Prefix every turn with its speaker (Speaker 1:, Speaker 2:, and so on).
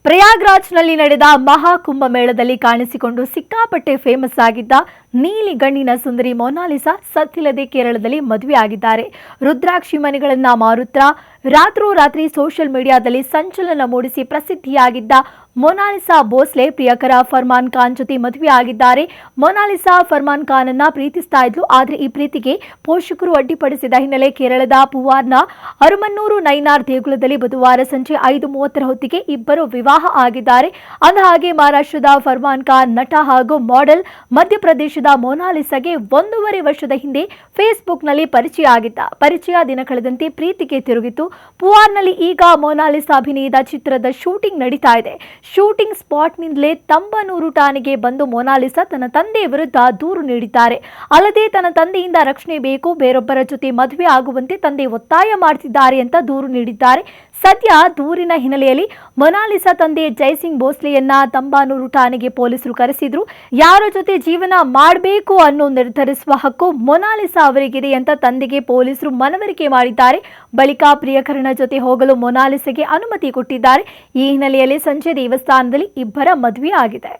Speaker 1: ಪ್ರಯಾಗ್ರಾಜ್ನಲ್ಲಿ ನಡೆದ ಮಹಾಕುಂಭಮೇಳದಲ್ಲಿ ಕಾಣಿಸಿಕೊಂಡು ಸಿಕ್ಕಾಪಟ್ಟೆ ಫೇಮಸ್ ಆಗಿದ್ದ ನೀಲಿ ಗಣ್ಣಿನ ಸುಂದರಿ ಮೊನಾಲಿಸಾ ಸದ್ದಿಲ್ಲದೆ ಕೇರಳದಲ್ಲಿ ಮದುವೆಯಾಗಿದ್ದಾರೆ. ರುದ್ರಾಕ್ಷಿ ಮನೆಗಳನ್ನ ಮಾರುತ್ತಾ ರಾತ್ರೋರಾತ್ರಿ ಸೋಷಿಯಲ್ ಮೀಡಿಯಾದಲ್ಲಿ ಸಂಚಲನ ಮೂಡಿಸಿ ಪ್ರಸಿದ್ಧಿಯಾಗಿದ್ದ ಮೊನಾಲಿಸಾ ಭೋಸ್ಲೆ ಪ್ರಿಯಕರ ಫರ್ಮಾನ್ ಖಾನ್ ಜೊತೆ ಮದುವೆಯಾಗಿದ್ದಾರೆ. ಮೊನಾಲಿಸಾ ಫರ್ಮಾನ್ ಖಾನ್ ಅನ್ನ ಪ್ರೀತಿಸ್ತಾ ಇದ್ಲು. ಆದರೆ ಈ ಪ್ರೀತಿಗೆ ಪೋಷಕರು ಅಡ್ಡಿಪಡಿಸಿದ ಹಿನ್ನೆಲೆ ಕೇರಳದ ಪುವಾರ್ನ ಅರಮನ್ನೂರು ನೈನಾರ್ ದೇಗುಲದಲ್ಲಿ ಬುಧವಾರ ಸಂಜೆ 5:30 ಹೊತ್ತಿಗೆ ಇಬ್ಬರು ವಿವಾಹ ಆಗಿದ್ದಾರೆ. ಅಂದಹಾಗೆ ಮಹಾರಾಷ್ಟ್ರದ ಫರ್ಮಾನ್ ಖಾನ್ ನಟ ಹಾಗೂ ಮಾಡೆಲ್ ಮಧ್ಯಪ್ರದೇಶದ ಮೊನಾಲಿಸಾಗೆ 1.5 ವರ್ಷದ ಹಿಂದೆ ಫೇಸ್ಬುಕ್ನಲ್ಲಿ ಪರಿಚಯ ದಿನ ಕಳೆದಂತೆ ಪ್ರೀತಿಗೆ ತಿರುಗಿತು. ಪುವಾರ್ನಲ್ಲಿ ಈಗ ಮೊನಾಲಿಸಾ ಅಭಿನಯದ ಚಿತ್ರದ ಶೂಟಿಂಗ್ ನಡೀತಾ ಇದೆ. ಶೂಟಿಂಗ್ ಸ್ಪಾಟ್ನಿಂದಲೇ ತಂಬನೂರು ಠಾಣೆಗೆ ಬಂದು ಮೊನಾಲಿಸಾ ತನ್ನ ತಂದೆ ವಿರುದ್ಧ ದೂರು ನೀಡಿದ್ದಾರೆ. ಅಲ್ಲದೆ ತನ್ನ ತಂದೆಯಿಂದ ರಕ್ಷಣೆ ಬೇಕು, ಬೇರೊಬ್ಬರ ಜೊತೆ ಮದುವೆ ಆಗುವಂತೆ ತಂದೆ ಒತ್ತಾಯ ಮಾಡ್ತಿದ್ದಾರೆ ಅಂತ ದೂರು ನೀಡಿದ್ದಾರೆ. ಸದ್ಯ ದೂರಿನ ಹಿನ್ನೆಲೆಯಲ್ಲಿ ಮೊನಾಲಿಸಾ ತಂದೆ ಜೈಸಿಂಗ್ ಭೋಸ್ಲೆಯನ್ನ ತಂಬಾನೂರು ಠಾಣೆಗೆ ಪೊಲೀಸರು ಕರೆಸಿದ್ರು. ಯಾರ ಜೊತೆ ಜೀವನ ಮಾಡಬೇಕು ಅನ್ನೋ ನಿರ್ಧರಿಸುವ ಹಕ್ಕು ಮೊನಾಲಿಸಾ ಅವರಿಗಿದೆ ಅಂತ ತಂದೆಗೆ ಪೊಲೀಸರು ಮನವರಿಕೆ ಮಾಡಿದ್ದಾರೆ. ಬಳಿಕ ಪ್ರಿಯಕರನ ಜೊತೆ ಹೋಗಲು ಮೊನಾಲಿಸಾಗೆ ಅನುಮತಿ ಕೊಟ್ಟಿದ್ದಾರೆ. ಈ ಹಿನ್ನೆಲೆಯಲ್ಲಿ ಸಂಜೆ ದೇವಸ್ಥಾನದಲ್ಲಿ ಇಬ್ಬರ ಮದುವೆ ಆಗಿದೆ.